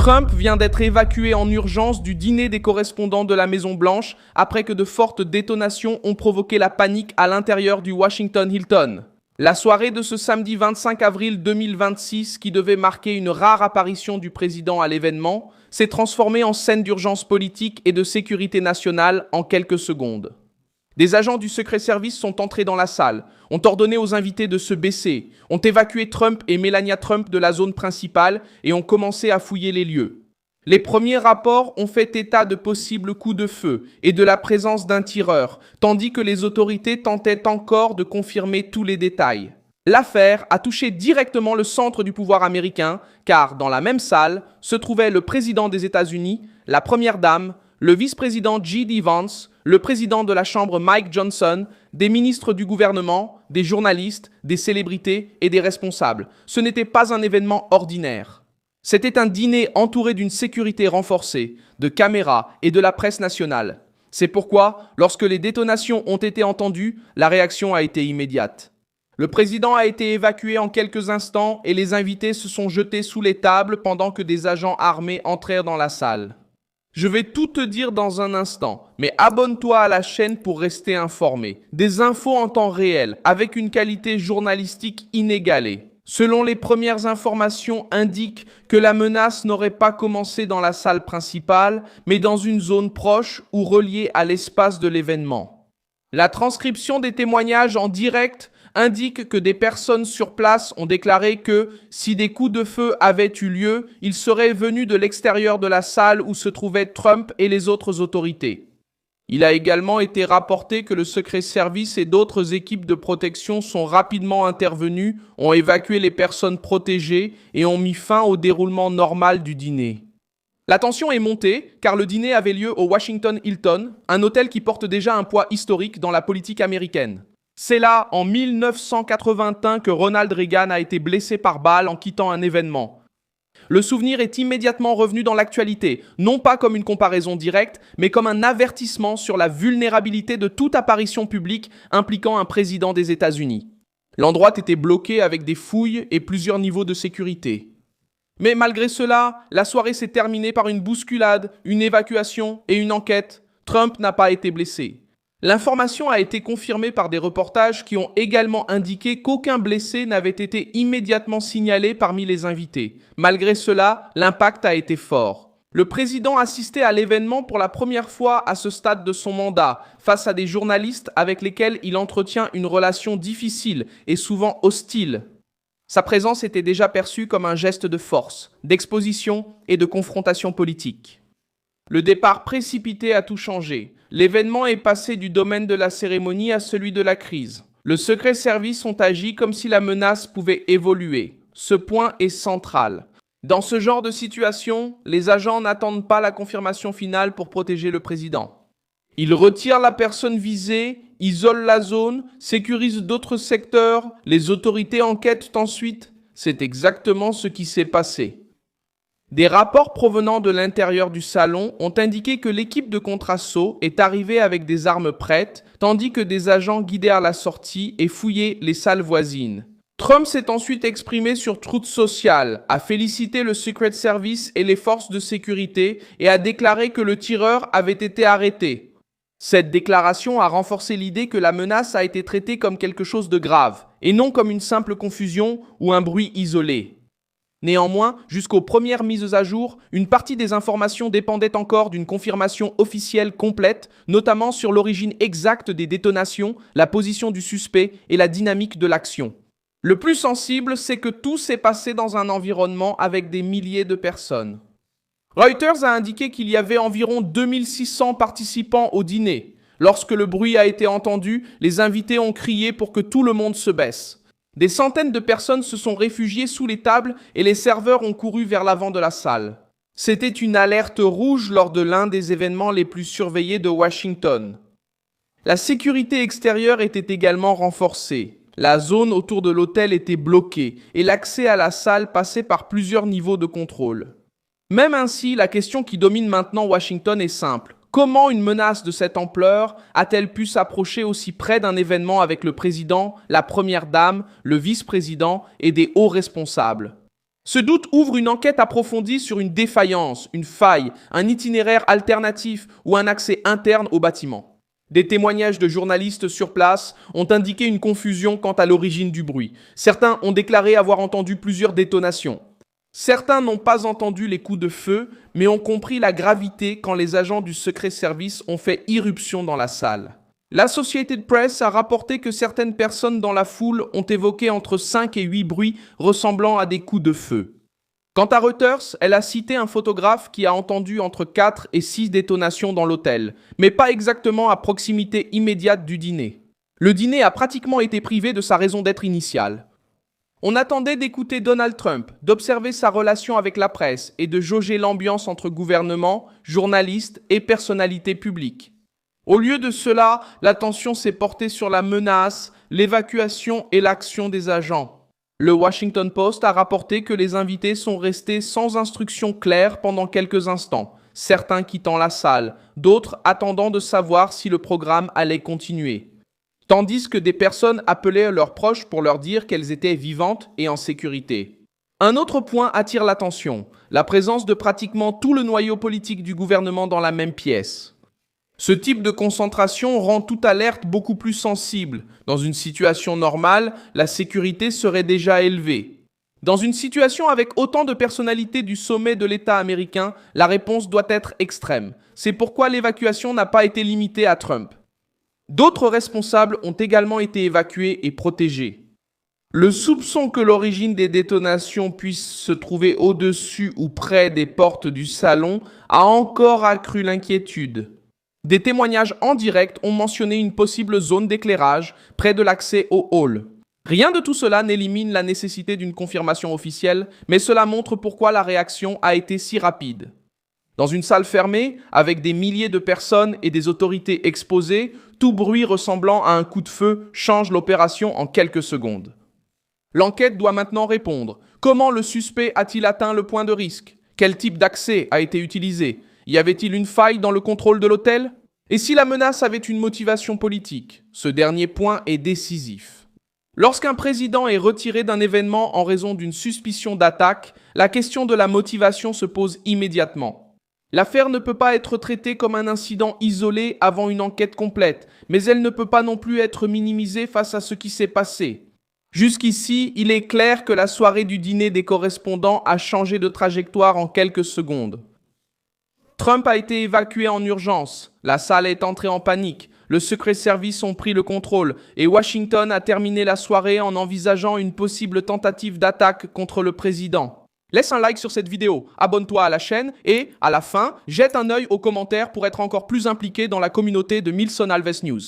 Trump vient d'être évacué en urgence du dîner des correspondants de la Maison-Blanche après que de fortes détonations ont provoqué la panique à l'intérieur du Washington Hilton. La soirée de ce samedi 25 avril 2026, qui devait marquer une rare apparition du président à l'événement, s'est transformée en scène d'urgence politique et de sécurité nationale en quelques secondes. Des agents du Secret Service sont entrés dans la salle, ont ordonné aux invités de se baisser, ont évacué Trump et Melania Trump de la zone principale et ont commencé à fouiller les lieux. Les premiers rapports ont fait état de possibles coups de feu et de la présence d'un tireur, tandis que les autorités tentaient encore de confirmer tous les détails. L'affaire a touché directement le centre du pouvoir américain, car dans la même salle se trouvaient le président des États-Unis, la première dame, le vice-président J.D. Vance, le président de la Chambre Mike Johnson, des ministres du gouvernement, des journalistes, des célébrités et des responsables. Ce n'était pas un événement ordinaire. C'était un dîner entouré d'une sécurité renforcée, de caméras et de la presse nationale. C'est pourquoi, lorsque les détonations ont été entendues, la réaction a été immédiate. Le président a été évacué en quelques instants et les invités se sont jetés sous les tables pendant que des agents armés entrèrent dans la salle. Je vais tout te dire dans un instant, mais abonne-toi à la chaîne pour rester informé. Des infos en temps réel, avec une qualité journalistique inégalée. Selon les premières informations indiquent que la menace n'aurait pas commencé dans la salle principale, mais dans une zone proche ou reliée à l'espace de l'événement. La transcription des témoignages en direct indique que des personnes sur place ont déclaré que, si des coups de feu avaient eu lieu, ils seraient venus de l'extérieur de la salle où se trouvaient Trump et les autres autorités. Il a également été rapporté que le Secret Service et d'autres équipes de protection sont rapidement intervenus, ont évacué les personnes protégées et ont mis fin au déroulement normal du dîner. La tension est montée car le dîner avait lieu au Washington Hilton, un hôtel qui porte déjà un poids historique dans la politique américaine. C'est là, en 1981, que Ronald Reagan a été blessé par balle en quittant un événement. Le souvenir est immédiatement revenu dans l'actualité, non pas comme une comparaison directe, mais comme un avertissement sur la vulnérabilité de toute apparition publique impliquant un président des États-Unis. L'endroit était bloqué avec des fouilles et plusieurs niveaux de sécurité. Mais malgré cela, la soirée s'est terminée par une bousculade, une évacuation et une enquête. Trump n'a pas été blessé. L'information a été confirmée par des reportages qui ont également indiqué qu'aucun blessé n'avait été immédiatement signalé parmi les invités. Malgré cela, l'impact a été fort. Le président assistait à l'événement pour la première fois à ce stade de son mandat, face à des journalistes avec lesquels il entretient une relation difficile et souvent hostile. Sa présence était déjà perçue comme un geste de force, d'exposition et de confrontation politique. Le départ précipité a tout changé. L'événement est passé du domaine de la cérémonie à celui de la crise. Le Secret Service ont agi comme si la menace pouvait évoluer. Ce point est central. Dans ce genre de situation, les agents n'attendent pas la confirmation finale pour protéger le président. Ils retirent la personne visée, isolent la zone, sécurisent d'autres secteurs, les autorités enquêtent ensuite. C'est exactement ce qui s'est passé. Des rapports provenant de l'intérieur du salon ont indiqué que l'équipe de contre-assaut est arrivée avec des armes prêtes, tandis que des agents guidèrent la sortie et fouillaient les salles voisines. Trump s'est ensuite exprimé sur Truth Social, a félicité le Secret Service et les forces de sécurité et a déclaré que le tireur avait été arrêté. Cette déclaration a renforcé l'idée que la menace a été traitée comme quelque chose de grave, et non comme une simple confusion ou un bruit isolé. Néanmoins, jusqu'aux premières mises à jour, une partie des informations dépendait encore d'une confirmation officielle complète, notamment sur l'origine exacte des détonations, la position du suspect et la dynamique de l'action. Le plus sensible, c'est que tout s'est passé dans un environnement avec des milliers de personnes. Reuters a indiqué qu'il y avait environ 2600 participants au dîner. Lorsque le bruit a été entendu, les invités ont crié pour que tout le monde se baisse. Des centaines de personnes se sont réfugiées sous les tables et les serveurs ont couru vers l'avant de la salle. C'était une alerte rouge lors de l'un des événements les plus surveillés de Washington. La sécurité extérieure était également renforcée. La zone autour de l'hôtel était bloquée et l'accès à la salle passait par plusieurs niveaux de contrôle. Même ainsi, la question qui domine maintenant Washington est simple. Comment une menace de cette ampleur a-t-elle pu s'approcher aussi près d'un événement avec le président, la première dame, le vice-président et des hauts responsables? Ce doute ouvre une enquête approfondie sur une défaillance, une faille, un itinéraire alternatif ou un accès interne au bâtiment. Des témoignages de journalistes sur place ont indiqué une confusion quant à l'origine du bruit. Certains ont déclaré avoir entendu plusieurs détonations. Certains n'ont pas entendu les coups de feu, mais ont compris la gravité quand les agents du Secret Service ont fait irruption dans la salle. L'Associated Press a rapporté que certaines personnes dans la foule ont évoqué entre 5 et 8 bruits ressemblant à des coups de feu. Quant à Reuters, elle a cité un photographe qui a entendu entre 4 et 6 détonations dans l'hôtel, mais pas exactement à proximité immédiate du dîner. Le dîner a pratiquement été privé de sa raison d'être initiale. On attendait d'écouter Donald Trump, d'observer sa relation avec la presse et de jauger l'ambiance entre gouvernement, journalistes et personnalités publiques. Au lieu de cela, l'attention s'est portée sur la menace, l'évacuation et l'action des agents. Le Washington Post a rapporté que les invités sont restés sans instructions claires pendant quelques instants, certains quittant la salle, d'autres attendant de savoir si le programme allait continuer. Tandis que des personnes appelaient leurs proches pour leur dire qu'elles étaient vivantes et en sécurité. Un autre point attire l'attention, la présence de pratiquement tout le noyau politique du gouvernement dans la même pièce. Ce type de concentration rend toute alerte beaucoup plus sensible. Dans une situation normale, la sécurité serait déjà élevée. Dans une situation avec autant de personnalités du sommet de l'État américain, la réponse doit être extrême. C'est pourquoi l'évacuation n'a pas été limitée à Trump. D'autres responsables ont également été évacués et protégés. Le soupçon que l'origine des détonations puisse se trouver au-dessus ou près des portes du salon a encore accru l'inquiétude. Des témoignages en direct ont mentionné une possible zone d'éclairage près de l'accès au hall. Rien de tout cela n'élimine la nécessité d'une confirmation officielle, mais cela montre pourquoi la réaction a été si rapide. Dans une salle fermée, avec des milliers de personnes et des autorités exposées, tout bruit ressemblant à un coup de feu change l'opération en quelques secondes. L'enquête doit maintenant répondre. Comment le suspect a-t-il atteint le point de risque? Quel type d'accès a été utilisé? Y avait-il une faille dans le contrôle de l'hôtel? Et si la menace avait une motivation politique? Ce dernier point est décisif. Lorsqu'un président est retiré d'un événement en raison d'une suspicion d'attaque, la question de la motivation se pose immédiatement. L'affaire ne peut pas être traitée comme un incident isolé avant une enquête complète, mais elle ne peut pas non plus être minimisée face à ce qui s'est passé. Jusqu'ici, il est clair que la soirée du dîner des correspondants a changé de trajectoire en quelques secondes. Trump a été évacué en urgence, la salle est entrée en panique, le Secret Service ont pris le contrôle et Washington a terminé la soirée en envisageant une possible tentative d'attaque contre le président. Laisse un like sur cette vidéo, abonne-toi à la chaîne et, à la fin, jette un œil aux commentaires pour être encore plus impliqué dans la communauté de Milson Alves News.